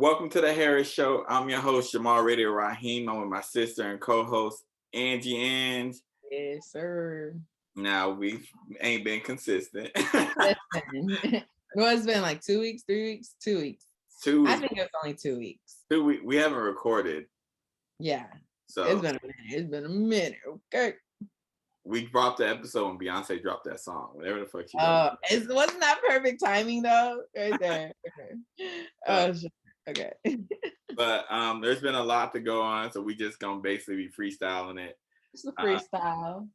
Welcome to the Harris Show. I'm your host, Jamal Radio Raheem. I'm with my sister and co-host, Angie Ang. Yes, sir. Now, we ain't been consistent. Listen. Well, it's been like 2 weeks, 3 weeks, 2 weeks. 2 weeks. I think it's only 2 weeks. 2 weeks. We haven't recorded. Yeah. So it's been a minute. It's been a minute. Okay. We dropped the episode when Beyonce dropped that song. Whatever the fuck she did. Wasn't that perfect timing though? Right there. Okay. Oh shit. Okay. But there's been a lot to go on, so we just gonna basically be freestyling it. It's a freestyle.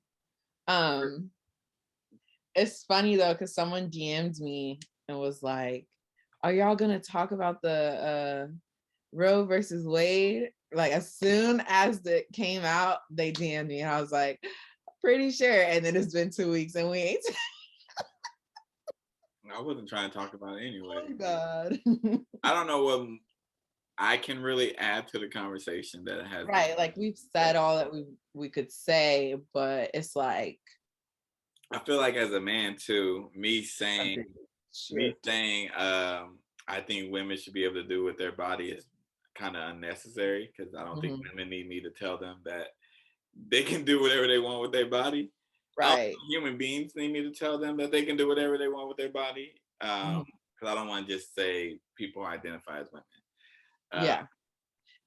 It's funny though, because someone DM'd me and was like, "Are y'all gonna talk about the Roe versus Wade?" Like as soon as it came out, they DM'd me, and I was like, "Pretty sure." And then it's been 2 weeks, and we ain't. I wasn't trying to talk about it anyway. Oh God. I don't know what I can really add to the conversation that it has. Right, like we've said all that we could say, but it's like I feel like as a man too, me saying I think women should be able to do with their body is kind of unnecessary, because I don't think women need me to tell them that they can do whatever they want with their body. Right. Human beings need me to tell them that they can do whatever they want with their body. Because I don't want to just say people who identify as women. Yeah.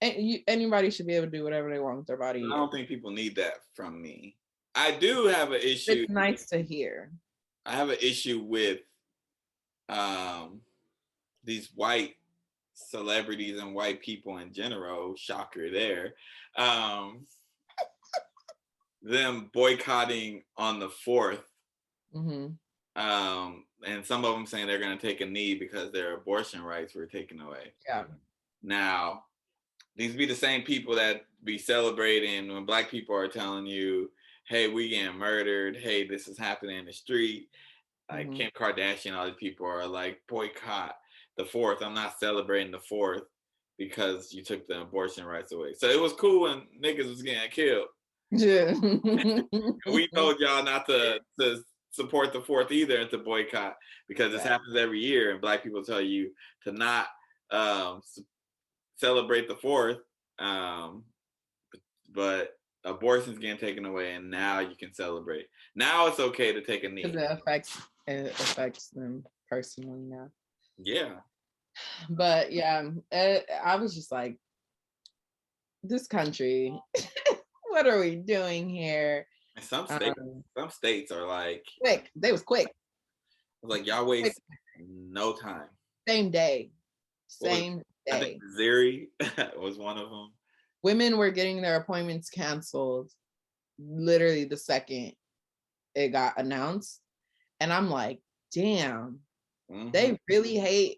And anybody should be able to do whatever they want with their body. I don't think people need that from me. I do have an issue. It's nice to hear. I have an issue with these white celebrities and white people in general. Shocker there. Them boycotting on the 4th. And some of them saying they're going to take a knee because their abortion rights were taken away. Yeah. Now, these be the same people that be celebrating when Black people are telling you, hey, we getting murdered. Hey, this is happening in the street. Like Kim Kardashian, all these people are like, boycott the 4th. I'm not celebrating the 4th because you took the abortion rights away. So it was cool when niggas was getting killed. Yeah. We told y'all not to support the 4th either and to boycott, because this happens every year, and Black people tell you to not celebrate the 4th, but abortion's getting taken away, and now you can celebrate. Now it's okay to take a knee. Because it affects them personally now. Yeah. But yeah, I was just like, this country, what are we doing here? And some states are like quick. They was quick. Like y'all waste no time. Same day. Same day. I think Missouri was one of them. Women were getting their appointments canceled literally the second it got announced. And I'm like, damn, they really hate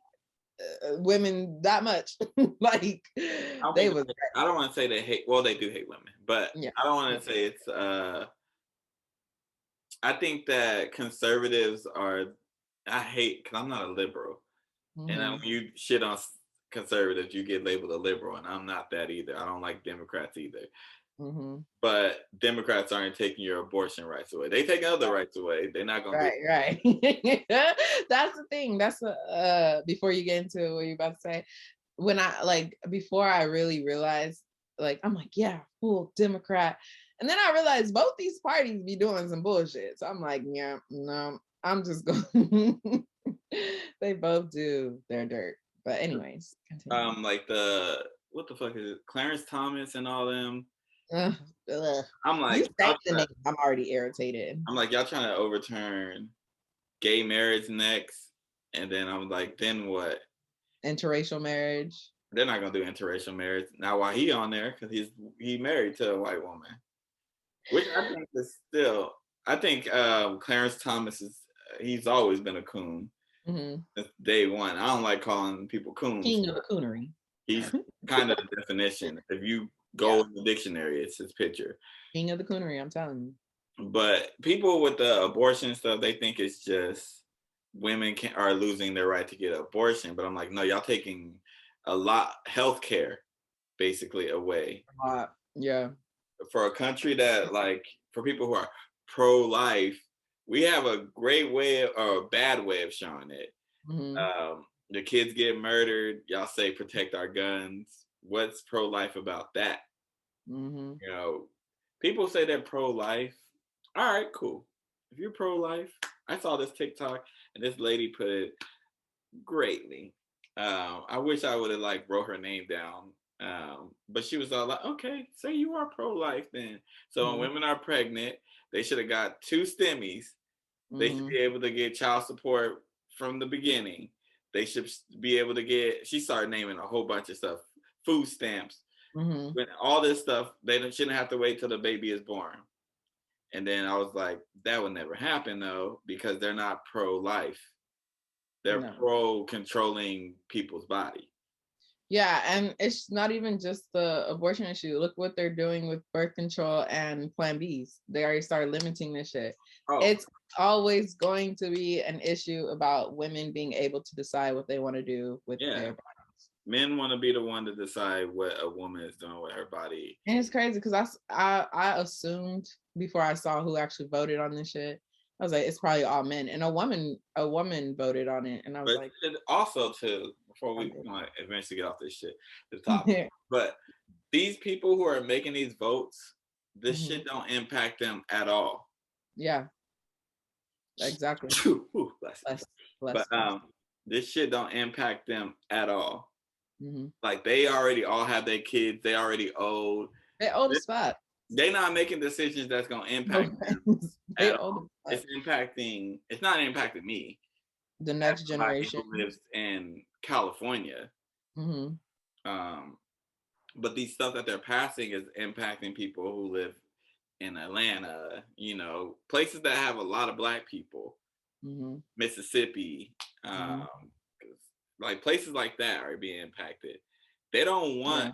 women that much. Like, I don't want to say they hate, well, they do hate women, but I don't want to say it's, I think that conservatives are, I hate, because I'm not a liberal. And when you shit on conservatives, you get labeled a liberal, and I'm not that either. I don't like Democrats either. But Democrats aren't taking your abortion rights away. They take other rights away. They're not going to do it. Right. That's the thing. That's before you get into what you're about to say. When before I really realized, I'm like, yeah, full Democrat. And then I realized both these parties be doing some bullshit. So I'm like, yeah, no, I'm just going. They both do their dirt. But anyways, continue. Like what the fuck is it? Clarence Thomas and all them. I'm like, I'm already irritated. I'm like, y'all trying to overturn gay marriage next, and then I'm like, then what? Interracial marriage. They're not gonna do interracial marriage now. While he on there, because he's married to a white woman, which I think is still. I think Clarence Thomas he's always been a coon. Since day one. I don't like calling people coons. King of the coonery. He's kind of the definition. If you go in the dictionary, it's his picture. King of the coonery, I'm telling you. But people with the abortion stuff, they think it's just women are losing their right to get an abortion. But I'm like, no, y'all taking a lot healthcare basically away. Yeah. For a country that for people who are pro-life, we have a great way or a bad way of showing it. The kids get murdered. Y'all say protect our guns. What's pro-life about that? Mm-hmm. You know, people say they're pro-life. All right, cool. If you're pro-life, I saw this TikTok and this lady put it greatly. I wish I would have like wrote her name down. But she was all like, okay, say you are pro-life then. So when women are pregnant, they should have got 2 STEMIs. They should be able to get child support from the beginning. They should be able to get, she started naming a whole bunch of stuff, food stamps, all this stuff. They shouldn't have to wait till the baby is born. And then I was like, that would never happen though, because they're not pro-life. They're pro-controlling people's body. Yeah, and it's not even just the abortion issue. Look what they're doing with birth control and Plan Bs. They already started limiting this shit. Oh. It's always going to be an issue about women being able to decide what they want to do with their bodies. Men want to be the one to decide what a woman is doing with her body. And it's crazy because I assumed before I saw who actually voted on this shit, I was like, it's probably all men. And a woman voted on it. And I was like, also too, before we eventually get off this shit, the topic. But these people who are making these votes, this shit don't impact them at all. Yeah. Exactly. Ooh, bless. But this shit don't impact them at all. Like they already all have their kids. They already old. They old as fuck. They not making decisions that's gonna impact them. They old. It's impacting. It's not impacting me. The next generation who lives in California. But these stuff that they're passing is impacting people who live in Atlanta. You know, places that have a lot of Black people. Mississippi. Like places like that are being impacted. They don't want.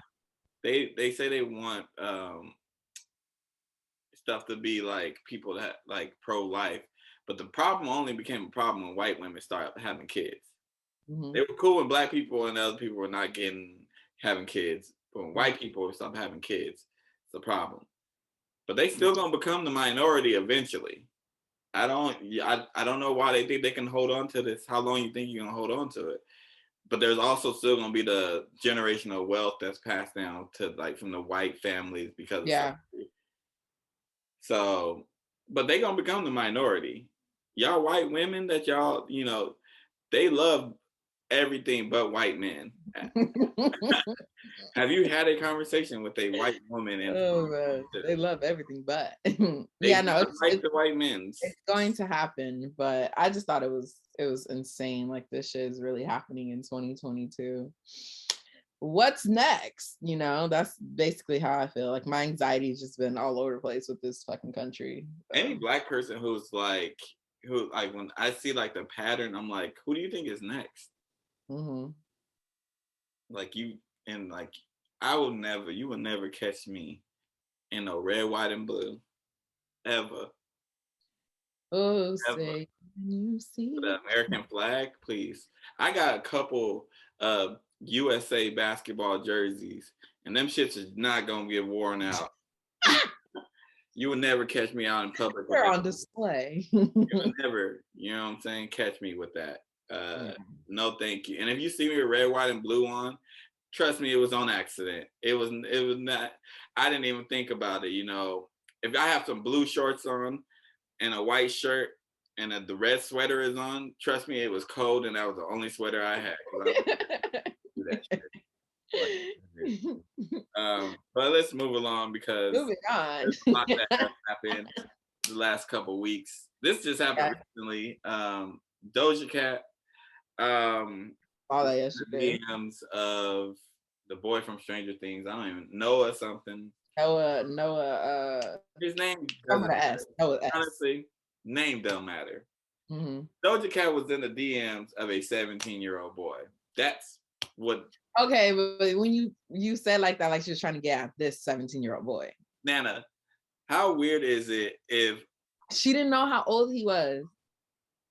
They say they want stuff to be like people that like pro-life, but the problem only became a problem when white women started having kids. They were cool when Black people and other people were not having kids, but when white people stopped having kids, it's a problem. But they still gonna become the minority eventually. I don't know why they think they can hold on to this. How long you think you're gonna hold on to it? But there's also still gonna be the generational wealth that's passed down to like from the white families because of slavery. So, but they gonna become the minority. Y'all white women that y'all, you know, they love everything but white men. Have you had a conversation with a white woman? Man. They love everything but. It's the white men. It's going to happen, but I just thought it was insane. Like this shit is really happening in 2022. What's next? You know, that's basically how I feel. Like my anxiety's just been all over the place with this fucking country. Any Black person who when I see like the pattern, I'm like, who do you think is next? Like you, and like you will never catch me in a red, white, and blue, ever. Oh, say you see the American flag, please. I got a couple of USA basketball jerseys, and them shits is not gonna get worn out. You would never catch me out in public. They're on display. You would never, you know what I'm saying, catch me with that. No, thank you. And if you see me with red, white, and blue on, trust me, it was on accident. It was not. I didn't even think about it. You know, if I have some blue shorts on and a white shirt and the red sweater is on, trust me, it was cold and that was the only sweater I had. Do that shit. But let's move along because there's a lot that has happened the last couple weeks. This just happened recently. Doja Cat, all that yesterday. DMs of the boy from Stranger Things. I don't even know something. Noah. His name. Honestly, name don't matter. Doja Cat was in the DMs of a 17-year-old boy. That's what. Okay, but when you said like that, like she was trying to get at this 17-year-old boy. Nana, how weird is it if she didn't know how old he was?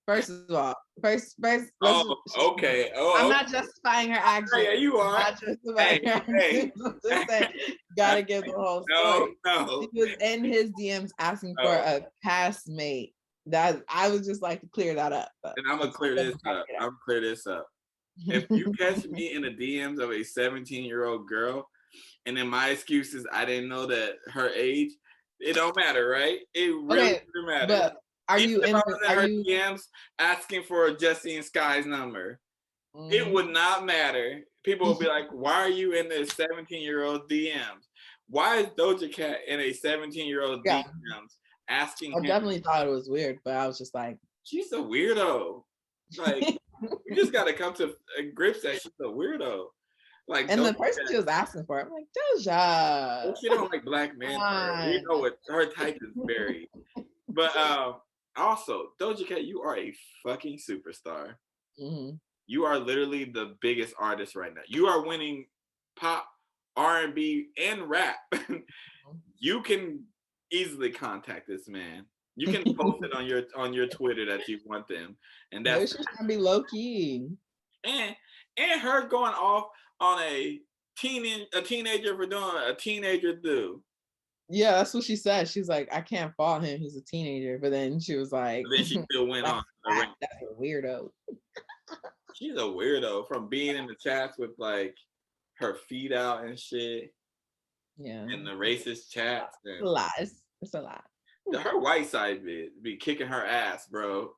First of all, first. Okay. I'm not justifying her action. Yeah, you are. I'm not justifying her action. Just saying, gotta give the whole story. No. He was in his DMs asking for a castmate. That I was just like to clear that up. And I'm gonna clear this up. If you catch me in the DMs of a 17-year-old girl, and then my excuse is I didn't know that her age, it don't matter, right? It really Okay, doesn't matter. but are Even you if in? I was in Are her you? DMs asking for Jesse and Sky's number, it would not matter. People will be like, why are you in the 17-year-old DMs? Why is Doja Cat in a 17-year-old Yeah, DMs asking I him? definitely thought it was weird, but I was just like, She's a weirdo. Like, we just got to come to grips that she's a weirdo. Like, and the Doja person Cat, she was asking for, I'm like, Doja, she don't like black men. We know what her type is very. But also, Doja Cat, you are a fucking superstar. Mm-hmm. You are literally the biggest artist right now. You are winning pop, R&B, and rap. You can easily contact this man. You can post it on your Twitter that you want them, and Maybe that's she's trying to be low key. and her going off on a teenager for doing a teenager do. Yeah, that's what she said. She's like, I can't fault him. He's a teenager. But then she was like, But then she still went on. that's a weirdo. She's a weirdo from being in the chats with like her feet out and shit. Yeah. In the racist chats. It's a lot. It's a lot. Her white side be kicking her ass, bro.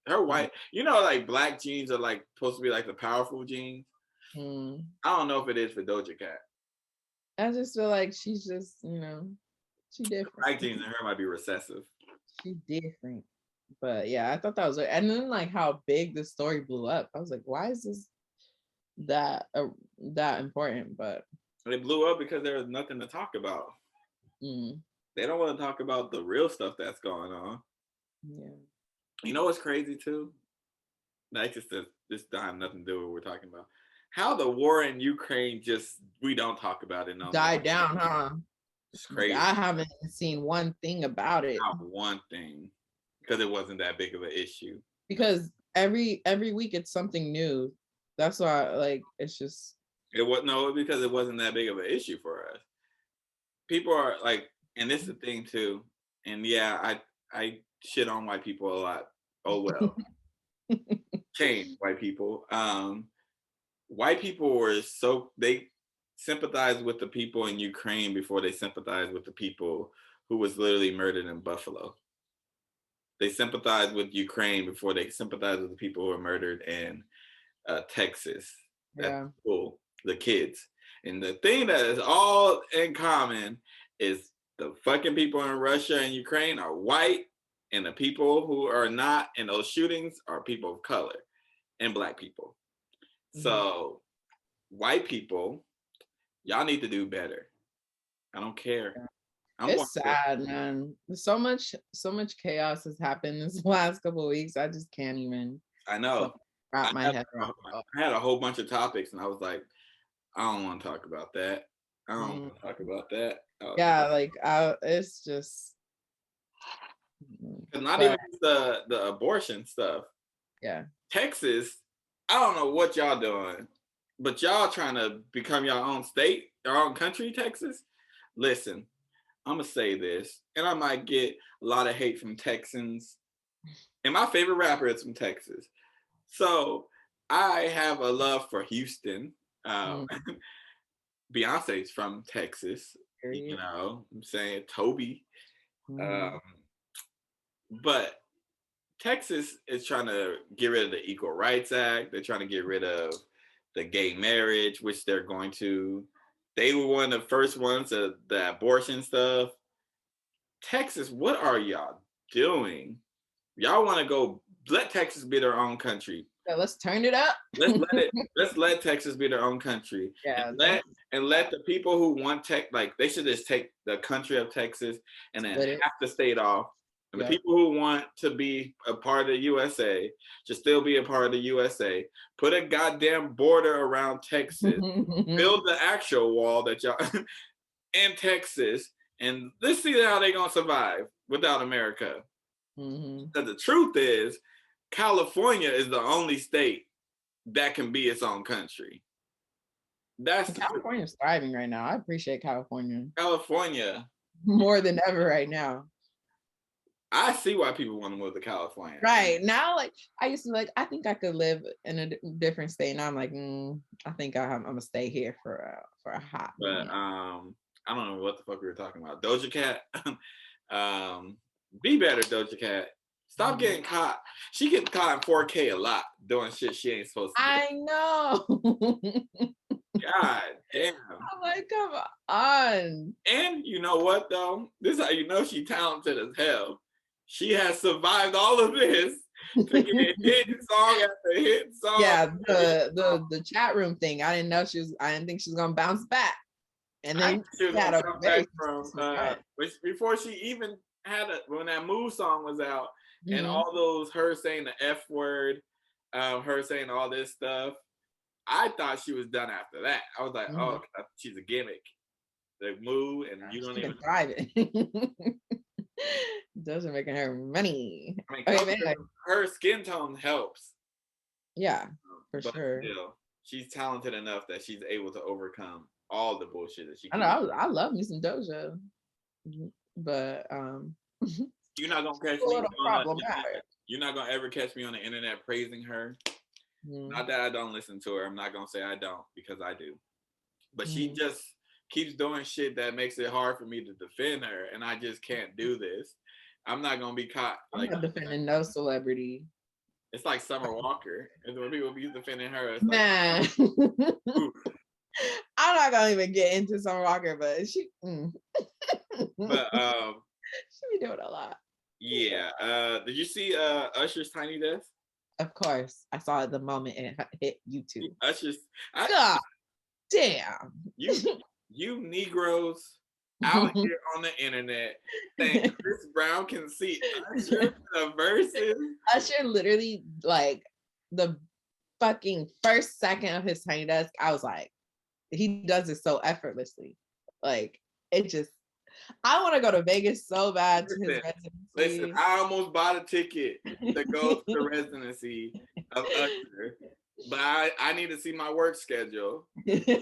Her white, like black jeans are like supposed to be like the powerful jeans. I don't know if it is for Doja Cat. I just feel like she's just, she different. Black jeans and her might be recessive. She's different. But yeah, I thought that was, and then like how big the story blew up. I was like, why is this that important? But it blew up because there was nothing to talk about. They don't want to talk about the real stuff that's going on. Yeah. You know what's crazy too? That just don't have nothing to do with what we're talking about. How the war in Ukraine we don't talk about it no more. Died down, huh? It's crazy. I haven't seen one thing about it. Not one thing. Because it wasn't that big of an issue. Because every week it's something new. That's why, like, it's just. Because it wasn't that big of an issue for us. People are like, and this is the thing too. And yeah, I shit on white people a lot. Oh well. Change white people. White people were they sympathized with the people in Ukraine before they sympathized with the people who was literally murdered in Buffalo. They sympathized with Ukraine before they sympathized with the people who were murdered in Texas. That's cool. The kids. And the thing that is all in common is the fucking people in Russia and Ukraine are white, and the people who are not in those shootings are people of color and black people. So white people, y'all need to do better. I don't care. It's sad, man. So much chaos has happened this last couple of weeks. I just can't even. I know. Wrap my head around. I had a whole bunch of topics, and I was like, I don't want to talk about that. I don't want to talk about that. Yeah, like it's just. Not even the abortion stuff. Yeah. Texas, I don't know what y'all doing, but y'all trying to become your own state, your own country, Texas. Listen, I'm going to say this, and I might get a lot of hate from Texans. And my favorite rapper is from Texas. So I have a love for Houston. Beyonce's from Texas. I'm saying Toby. But Texas is trying to get rid of the Equal Rights Act. They're trying to get rid of the gay marriage, which they're going to. They were one of the first ones, the abortion stuff. Texas, what are y'all doing? Y'all want to go let Texas be their own country. Yeah, let's turn it up. Let's let Texas be their own country. Yeah, and let the people who want they should just take the country of Texas and then half the state off. And the people who want to be a part of the USA should still be a part of the USA. Put a goddamn border around Texas. Build the actual wall that y'all in Texas. And let's see how they're going to survive without America. Because the truth is, California is the only state that can be its own country. California's thriving right now. I appreciate California. California. More than ever right now. I see why people want to move to California. Right now, like I used to be like, I think I could live in a different state. Now I'm like, I think I'm gonna stay here for a hot But minute. I don't know what the fuck we were talking about. Doja Cat. Be better, Doja Cat. Stop getting caught. She gets caught in 4K a lot doing shit she ain't supposed to do. I know. God damn. I'm like, come on. And you know what though? This is how you know she talented as hell. She has survived all of this to get hit song after hit song. Yeah, the chat room thing. I didn't think she was gonna bounce back. And then she was gonna come back from before she even had when that Move song was out, and all those her saying the F word, her saying all this stuff. I thought she was done after that. I was like, oh, she's a gimmick. The Move, and you don't even drive it. Doesn't making her money. I mean, her skin tone helps. Yeah, for sure. Still, she's talented enough that she's able to overcome all the bullshit that she. I know. I love me some Doja, but you're not gonna catch me. You're not gonna ever catch me on the internet praising her. Not that I don't listen to her. I'm not gonna say I don't, because I do. But she just keeps doing shit that makes it hard for me to defend her, and I just can't do this. I'm not gonna be caught. I'm not defending no celebrity. It's like Summer Walker, and when people be defending her, it's man. Like, I'm not gonna even get into Summer Walker, but she. But she be doing a lot. Yeah. Did you see Usher's Tiny Desk? Of course, I saw it the moment it hit YouTube. Usher's. God damn. You Negroes out here on the internet saying Chris Brown can see Usher in the verses. Usher literally, like, the fucking first second of his Tiny Desk, I was like, he does it so effortlessly. Like, it just, I want to go to Vegas so bad to his residency. Listen, I almost bought a ticket to go to the residency of Usher, but I need to see my work schedule. Because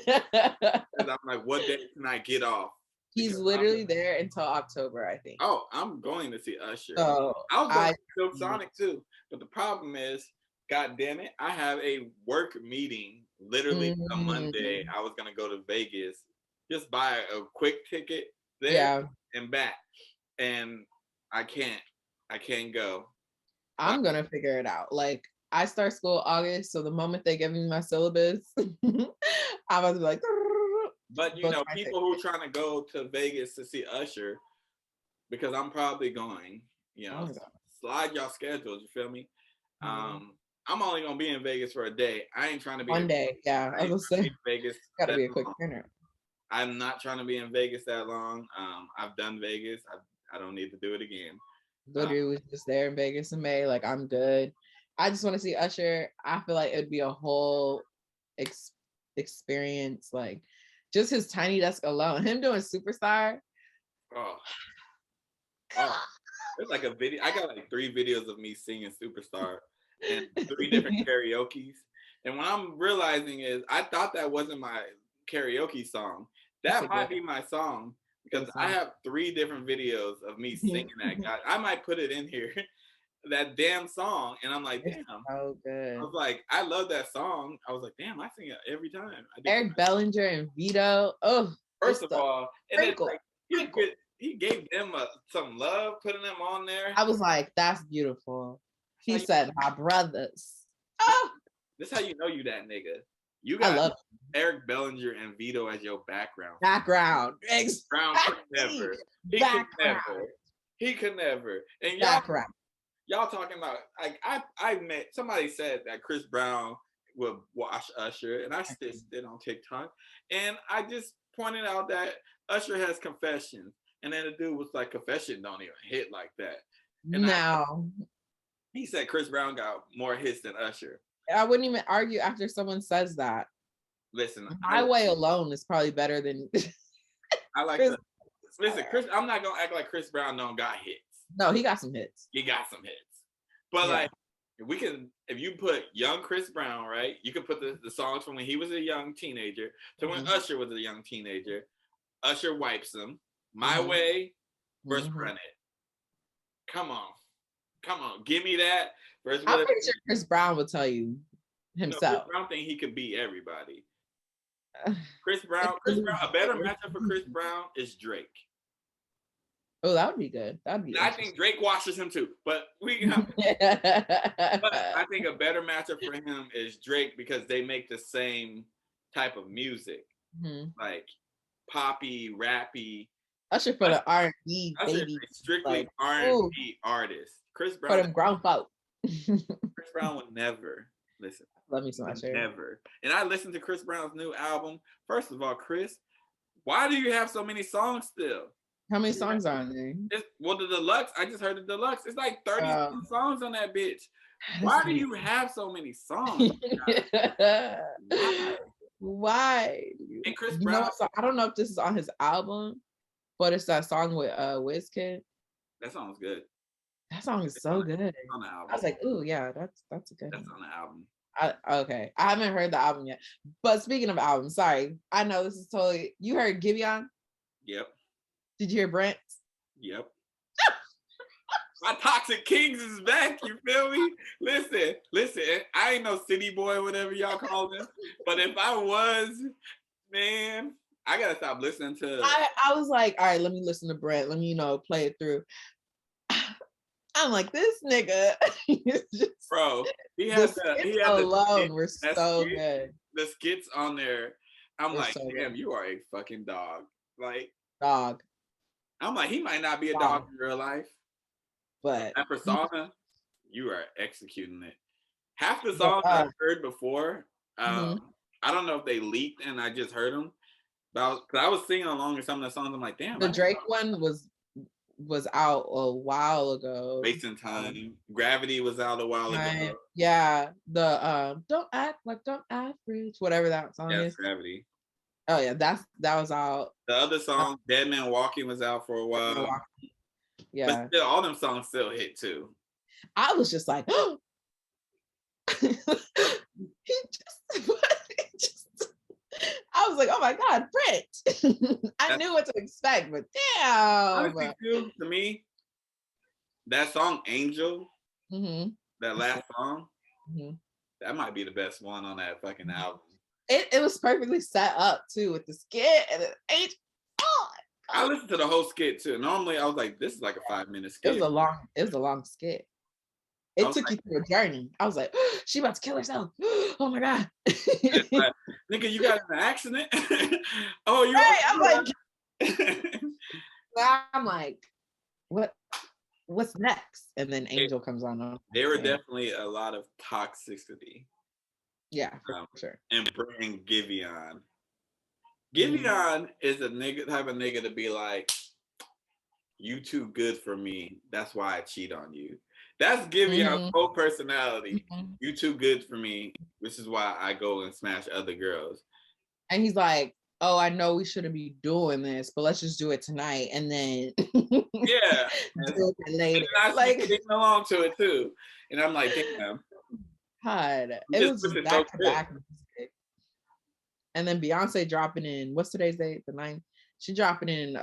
I'm like, what day can I get off? He's literally there until October, I think. Oh, I'm going to see Usher. So I was going to Silk Sonic too, but the problem is, God damn it, I have a work meeting literally on Monday. I was going to go to Vegas, just buy a quick ticket there and back, and I can't go. I'm gonna figure it out. Like, I start school August, so the moment they give me my syllabus, I was like. But you know, people who are trying to go to Vegas to see Usher, because I'm probably going. You know, slide y'all schedules. You feel me? I'm only gonna be in Vegas for a day. I ain't trying to be one day. Yeah, I was gonna say Vegas. Gotta be a quick dinner. I'm not trying to be in Vegas that long. I've done Vegas. I don't need to do it again. Literally was just there in Vegas in May. Like, I'm good. I just want to see Usher. I feel like it'd be a whole experience. Like, just his Tiny Desk alone. Him doing Superstar. Oh. There's like a video. I got like 3 videos of me singing Superstar and 3 different karaoke's. And what I'm realizing is, I thought that wasn't my karaoke song. That might be my song, because I have 3 different videos of me singing that. God, I might put it in here, that damn song. And I'm like, damn. Oh, good. I was like, I love that song. I was like, damn, I sing it every time. Eric Bellinger and Vito. Oh, first of all, and then, like, he gave them some love, putting them on there. I was like, that's beautiful. He said, my brothers. Oh, this is how you know you that nigga. You got Eric Bellinger and Vito as your background. Background. Brown could never. He could never. And y'all talking about, like, I met, somebody said that Chris Brown would wash Usher, and I stitched it on TikTok. And I just pointed out that Usher has Confession. And then the dude was like, Confession don't even hit like that. And he said Chris Brown got more hits than Usher. I wouldn't even argue after someone says that. Listen, My Way alone is probably better than. I like Chris. Listen, Chris. I'm not gonna act like Chris Brown don't got hits. No, he got some hits. He got some hits, but like, if you put young Chris Brown, right? You could put the songs from when he was a young teenager to when Usher was a young teenager. Usher wipes them. My Way versus Run It. Come on, give me that. First, I'm pretty sure Chris Brown will tell you Chris himself. Brown think he could beat everybody. Chris Brown, a better matchup for Chris Brown is Drake. Oh, that would be good. That'd be. I think Drake washes him too, but but I think a better matchup for him is Drake because they make the same type of music, like poppy, rappy. Usher for the R&B baby, strictly like, R&B artist. Chris Brown for them grown folk. Chris Brown would never listen. Love me so much. Never. And I listened to Chris Brown's new album. First of all, Chris, why do you have so many songs still? How many songs are on there? Well, the deluxe. I just heard the deluxe. It's like 30 songs on that bitch. Why do you have so many songs? Why? And Chris Brown. I don't know if this is on his album, but it's that song with Wizkid. That song's good. That song is so good. On the album. I was like, ooh, yeah, that's a good. That's on the album. Okay, I haven't heard the album yet. But speaking of albums, sorry, I know this is totally. You heard Giveon? Yep. Did you hear Brent? Yep. My Toxic Kings is back. You feel me? Listen. I ain't no city boy, whatever y'all call this. But if I was, man, I gotta stop listening to. I was like, all right, let me listen to Brent. Let me, play it through. I'm like, this nigga. Bro, he has alone. We're so good. The skits on there. I'm like, damn, you are a fucking dog. Like dog. I'm like, he might not be a dog in real life, but that persona, you are executing it. Half the songs I've heard before, I don't know if they leaked and I just heard them. But I was singing along with some of the songs. I'm like, damn. The Drake one was out a while ago. Space and Time. Gravity was out a while ago. Yeah. The Don't Act Like Don't Average, whatever that song is. Gravity. Oh yeah, that was out. The other song, Dead Man Walking, was out for a while. Yeah. But still, all them songs still hit too. I was just like, oh. he just I was like, oh my God, Brent. I knew what to expect, but damn. Honestly, too, to me, that song Angel, that last song, that might be the best one on that fucking album. It was perfectly set up too with the skit and the I listened to the whole skit too. Normally I was like, this is like a 5-minute skit. It was a long skit. It took you through a journey. I was like, oh, she about to kill herself. Oh my God. Like, nigga, you got in an accident? Oh, you right. I'm like, what's next? And then Angel comes on. There were definitely a lot of toxicity. Yeah, for sure. And bring Giveon. Giveon is a type of nigga to be like, you too good for me. That's why I cheat on you. That's Giveon's whole personality. You too good for me, which is why I go and smash other girls. And he's like, oh, I know we shouldn't be doing this, but let's just do it tonight. And then do it later. And I like getting along to it too. And I'm like, damn. God, it was just back to back music. And then Beyonce dropping in, what's today's date? The 9th. She dropping in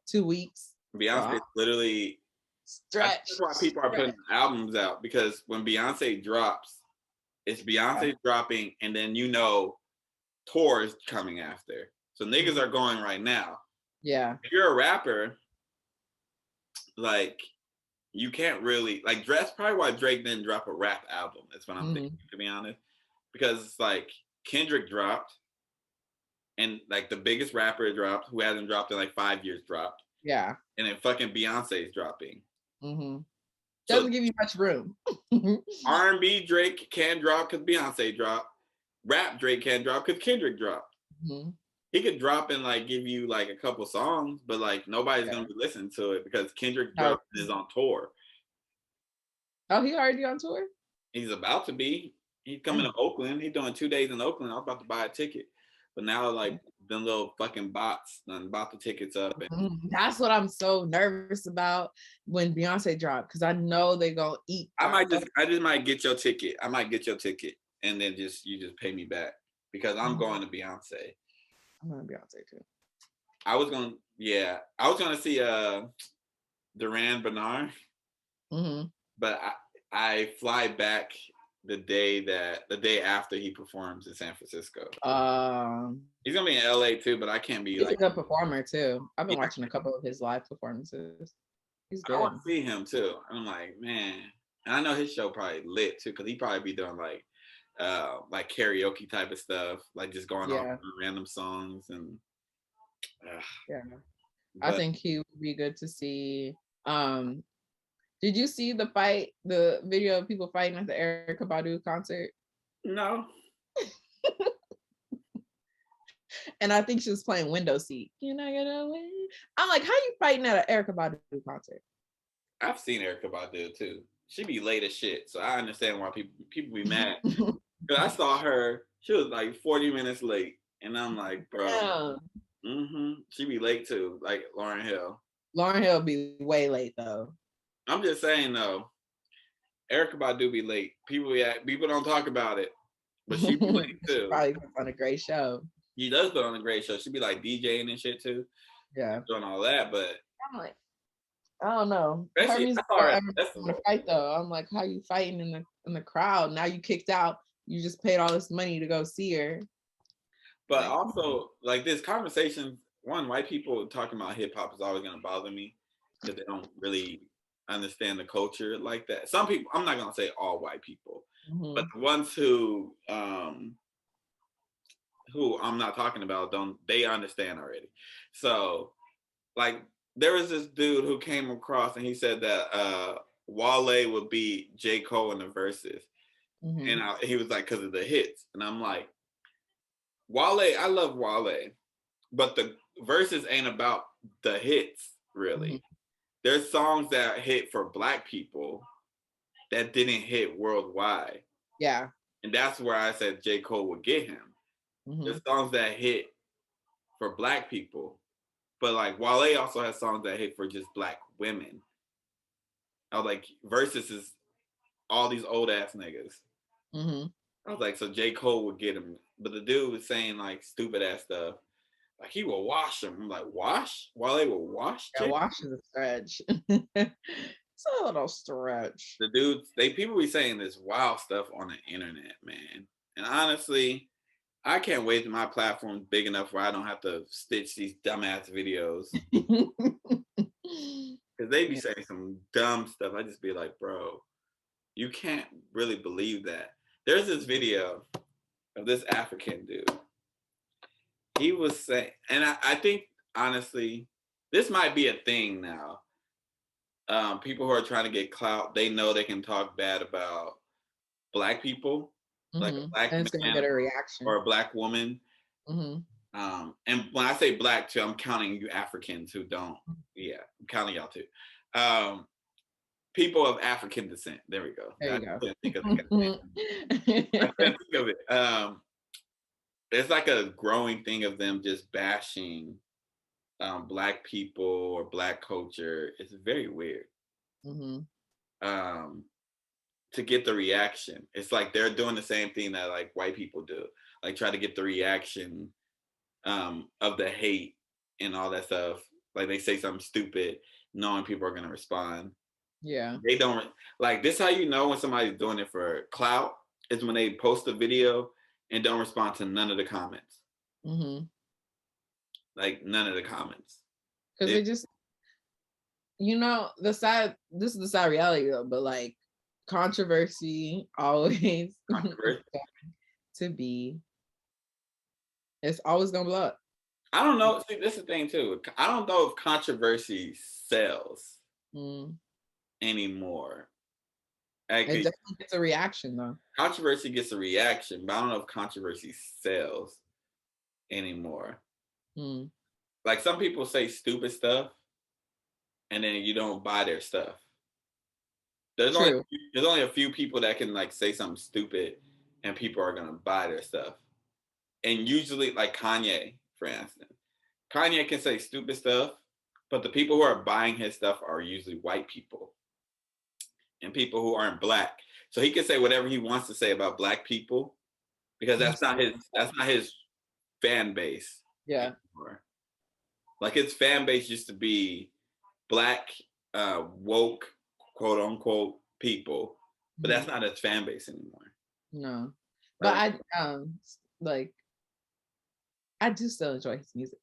2 weeks. Beyonce literally stretch. That's why people are putting albums out, because when Beyonce drops, it's Beyonce dropping, and then tour is coming after. So niggas are going right now. Yeah. If you're a rapper, like, you can't really, like, that's probably why Drake didn't drop a rap album. That's what I'm thinking, to be honest. Because it's like Kendrick dropped, and like the biggest rapper dropped, who hasn't dropped in like 5 years, dropped. Yeah. And then fucking Beyonce's dropping. Doesn't give you much room. R&B Drake can drop because Beyonce dropped. Rap Drake can drop because Kendrick dropped. He could drop and like give you like a couple songs, but like nobody's gonna be listening to it because Kendrick dropped and is on tour. Oh, he already on tour? He's about to be. He's coming to Oakland. He's doing 2 days in Oakland. I was about to buy a ticket. But now, like, them little fucking bots done bought the tickets up. And that's what I'm so nervous about when Beyonce dropped, because I know they gonna eat. I just might get your ticket. I might get your ticket, and then you just pay me back, because I'm going to Beyonce. I'm going to Beyonce too. I was gonna see Duran Duran. Mm-hmm. But I fly back the day after he performs in San Francisco. He's gonna be in LA too, but I can't be he's like. a good performer too. I've been Yeah, watching a couple of his live performances. He's I good. want to see him too. And I'm like, man, and I know his show probably lit too, because he probably be doing like karaoke type of stuff, like just going off Yeah, random songs and. yeah. I But think he would be good to see. Um, did you see the video of people fighting at the Erika Badu concert? no, And I think she was playing Window Seat. Can I get away? I'm like, how you fighting at an Erika Badu concert? I've seen Erika Badu too. She be late as shit, so I understand why people be mad. Cause I saw her, she was like 40 minutes late, and I'm like, bro, Yeah. she be late too, like Lauryn Hill. Lauryn Hill be way late though. I'm just saying though, Erika Badu be late. People don't talk about it, but she be late She too. probably puts on a great show. She does put on a great show. She be like DJing and shit too, Yeah. doing all that. But I'm like, I don't know. Her especially music I saw don't her at ever the want to festival. fight though. I'm like, how you fighting in the crowd? Now you kicked out. You just paid all this money to go see her. But Like, also, like this conversation, white people talking about hip hop is always gonna bother me because they don't really understand the culture like that. Some people, I'm not gonna say all white people, but the ones who I'm not talking about don't they understand already. So like there was this dude who came across and he said that Wale would beat J. Cole in the verses. And he was like, because of the hits. And I'm like, Wale, I love Wale, but the verses ain't about the hits, really. There's songs that hit for Black people that didn't hit worldwide. yeah. And that's where I said J. Cole would get him. There's songs that hit for Black people, but like Wale also has songs that hit for just Black women. I was like, versus is all these old ass niggas. I was like, so J. Cole would get him. But the dude was saying like stupid ass stuff. Like he will wash him. I'm like, wash? Wale will wash Yeah, J. wash is a stretch. It's a little stretch. The dudes, people be saying this wild stuff on the internet, man. And honestly, I can't wait till my platform's big enough where I don't have to stitch these dumbass videos. Because they be saying some dumb stuff. I just be like, bro, you can't really believe that. There's this video of this African dude. He was saying, and I think, honestly, this might be a thing now. People who are trying to get clout, they know they can talk bad about Black people, like a Black And it's gonna man get a reaction. or a Black woman. And when I say Black too, I'm counting you Africans who don't. Yeah, I'm counting y'all too. People of African descent. There we go. There you go. I couldn't think of it. There's like a growing thing of them just bashing Black people or Black culture. It's very weird. To get the reaction, it's like they're doing the same thing that like white people do, like try to get the reaction of the hate and all that stuff. Like they say something stupid, knowing people are gonna respond. Yeah. They don't like this. How you know when somebody's doing it for clout is when they post a video and don't respond to none of the comments. Like none of the comments. Because they just, this is the sad reality though, but like controversy always to be, it's always gonna blow up. I don't know. See, this is the thing too. I don't know if controversy sells anymore. It definitely gets a reaction though. Controversy gets a reaction, but I don't know if controversy sells anymore. Like some people say stupid stuff, and then you don't buy their stuff. There's only a few people that can like say something stupid, and people are gonna buy their stuff. And usually, like Kanye, for instance, Kanye can say stupid stuff, but the people who are buying his stuff are usually white people and people who aren't Black. So he can say whatever he wants to say about Black people because that's not his fan base. Yeah. Anymore. Like his fan base used to be Black, woke, quote unquote people, but that's not its fan base anymore. No, but like I do still enjoy his music.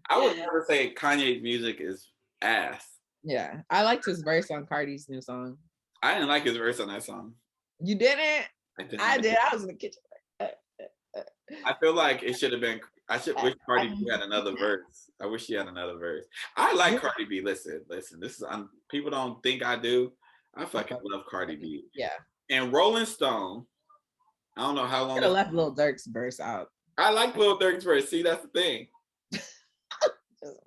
I would never say Kanye's music is ass. Yeah, I liked his verse on Cardi's new song. I didn't like his verse on that song. You didn't? I did. I was in the kitchen. I feel like it should have been. I should wish Cardi B had another verse. I wish she had another verse. I like Cardi B. Listen. This is. People don't think I do. I fucking love Cardi B. Yeah. And Rolling Stone. I don't know how long. Could have left Lil Durk's verse out. I like Lil Durk's verse. See, that's the thing.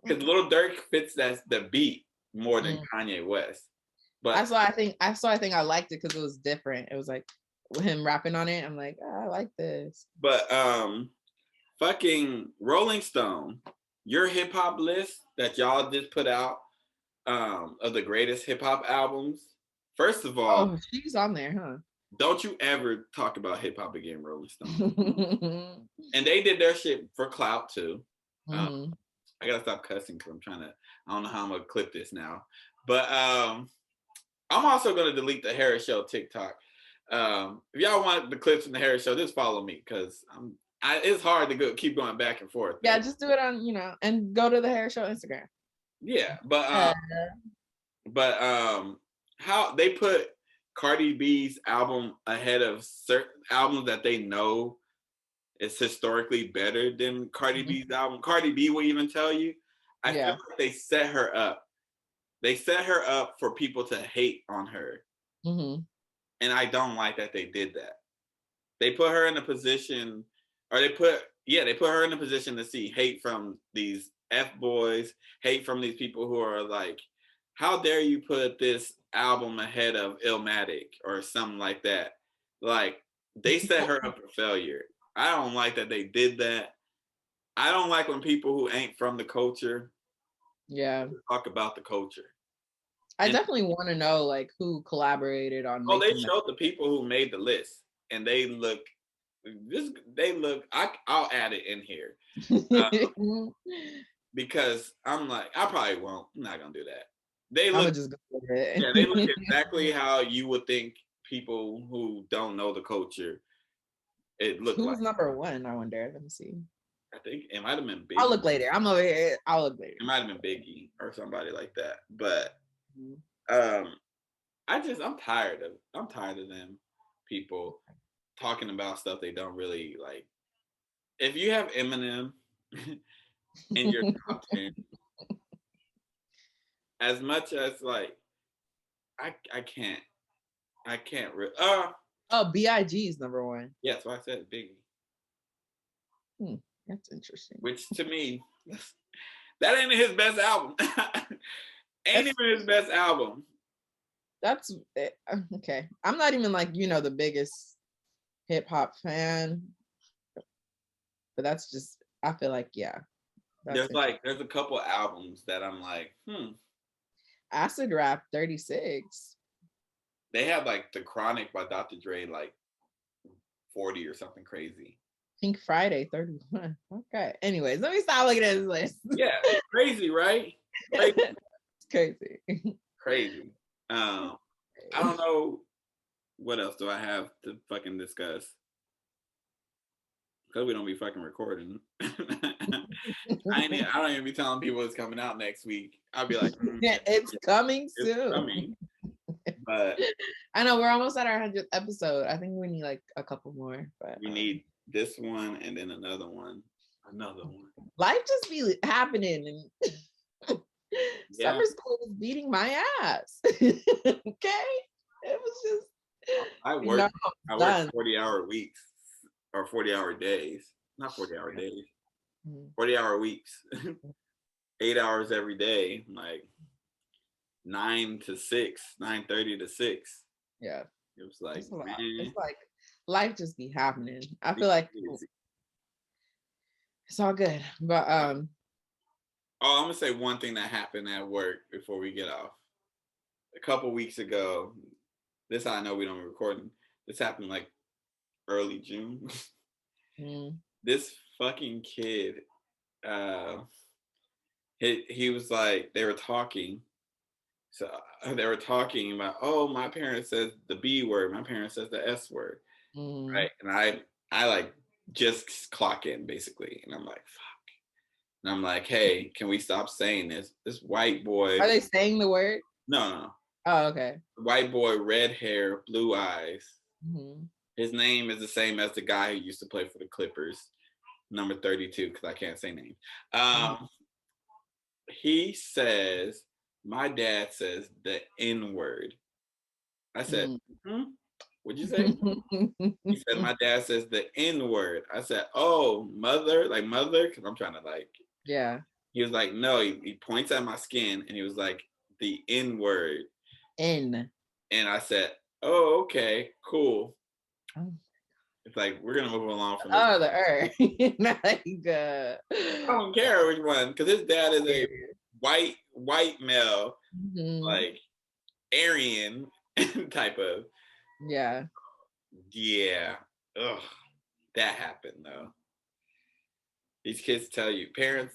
Because Lil Durk fits the beat more than Kanye West. But that's why I think I liked it because it was different. It was like him rapping on it. I'm like, I like this. But fucking Rolling Stone, your hip hop list that y'all just put out of the greatest hip hop albums. First of all, she's on there, huh? Don't you ever talk about hip hop again, Rolling Stone. And they did their shit for clout too. I gotta stop cussing because I don't know how I'm gonna clip this now. But I'm also gonna delete the Harris Show TikTok. If y'all want the clips from the Harris Show, just follow me because it's hard to keep going back and forth. Yeah, just do it on, and go to the Harris Show Instagram. Yeah, but how they put Cardi B's album ahead of certain albums that they know is historically better than Cardi B's album. Cardi B will even tell you. I feel like they set her up. They set her up for people to hate on her. And I don't like that they did that. They put her in a position, or they put her in a position to see hate from these F-boys, hate from these people who are like, how dare you put this album ahead of Illmatic or something like that. Like, they set her up for failure. I don't like that they did that. I don't like when people who ain't from the culture talk about the culture. I definitely want to know like who collaborated on. Oh, they showed the people who made the list, and they look. I'll add it in here because I'm like, I probably won't. I'm not gonna do that. They look. They look exactly how you would think people who don't know the culture. It looked. Who's number one? I wonder. Let me see. I think it might have been Biggie. I'll look later. I'm over here. I'll look later. It might have been Biggie or somebody like that. But I'm tired of them people talking about stuff they don't really like. If you have Eminem in your top 10, as much as like I can't B.I.G. is number one. Yeah, that's why I said Biggie. That's interesting. Which to me, that ain't his best album. Ain't even his best album. That's okay. I'm not even like, the biggest hip hop fan. But that's just, I feel like, There's a couple albums that I'm like, Acid Rap 36. They have like The Chronic by Dr. Dre, like 40 or something crazy. Pink Friday 31. Okay. Anyways, let me stop looking at this list. Yeah, crazy, right? Crazy. It's crazy. Crazy. I don't know what else do I have to fucking discuss. Because we don't be fucking recording. I don't even be telling people it's coming out next week. I'll be like, it's coming soon. It's coming. But I know we're almost at our 100th episode. I think we need like a couple more. But we need this one and then another one. Life just be happening, and summer school was beating my ass. Okay, it was just. I work 40-hour weeks or 40-hour days. Not 40-hour days. 40-hour weeks. 8 hours every day, like 9 to 6, 9:30 to 6. Yeah. It was like, it's like life just be happening. I feel like it's all good. But I'm gonna say one thing that happened at work before we get off. A couple weeks ago, this I know we don't record. This happened like early June. This fucking kid, he was like, they were talking, So they were talking about, oh, my parent says the B word, my parent says the S word, Mm. right? And I like just clock in basically, and I'm like, fuck. And I'm like, hey, can we stop saying this? This white boy, Are they saying the word? no, Oh, okay. white boy, red hair, blue eyes. Mm-hmm. His name is the same as the guy who used to play for the Clippers, number 32, because I can't say names. Mm-hmm. He says, my dad says the N word. I said, hmm? What'd you say? He said, my dad says the N word. I said, oh, mother, like mother, because I'm trying to like, Yeah. he was like, no, he points at my skin and he was like, the N word. N. And I said, oh, okay, cool. Oh, It's like, we're going to move along from this. oh the earth. Like, I don't care which one, because his dad is a white male, like Aryan type of, yeah. yeah. Ugh, that happened though. These kids tell you, parents,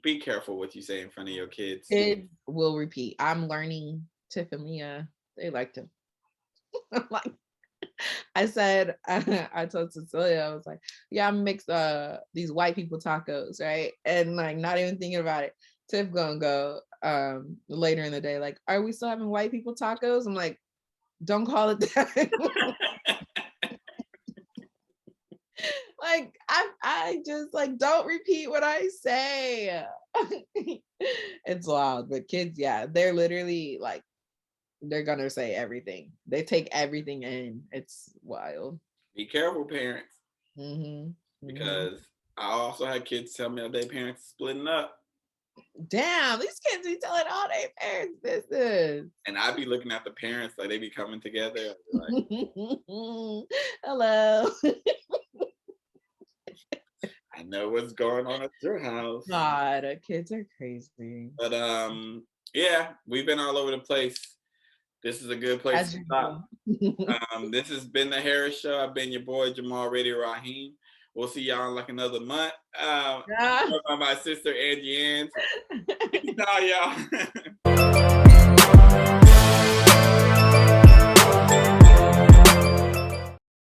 be careful what you say in front of your kids. Kids will repeat. I'm learning Tiffany. They like to. I'm like, I said, I told Cecilia, I was like, yeah, I'm mix these white people tacos, right? And like not even thinking about it. Tiff gonna go later in the day, like, are we still having white people tacos? I'm like, don't call it that. Like I just like don't repeat what I say. It's wild, but kids, yeah, they're literally like they're gonna say everything. They take everything in. It's wild. Be careful, parents, Mm-hmm. because I also had kids tell me that their parents splitting up. Damn, these kids be telling all their parents business. And I be looking at the parents like they be coming together. Like, hello. I know what's going on at your house. God, kids are crazy. But yeah, we've been all over the place. This is a good place to stop. This has been the Harris Show. I've been your boy Jamal Radio Raheem. We'll see y'all in like another month. By my sister Angie Ang. Peace out, y'all.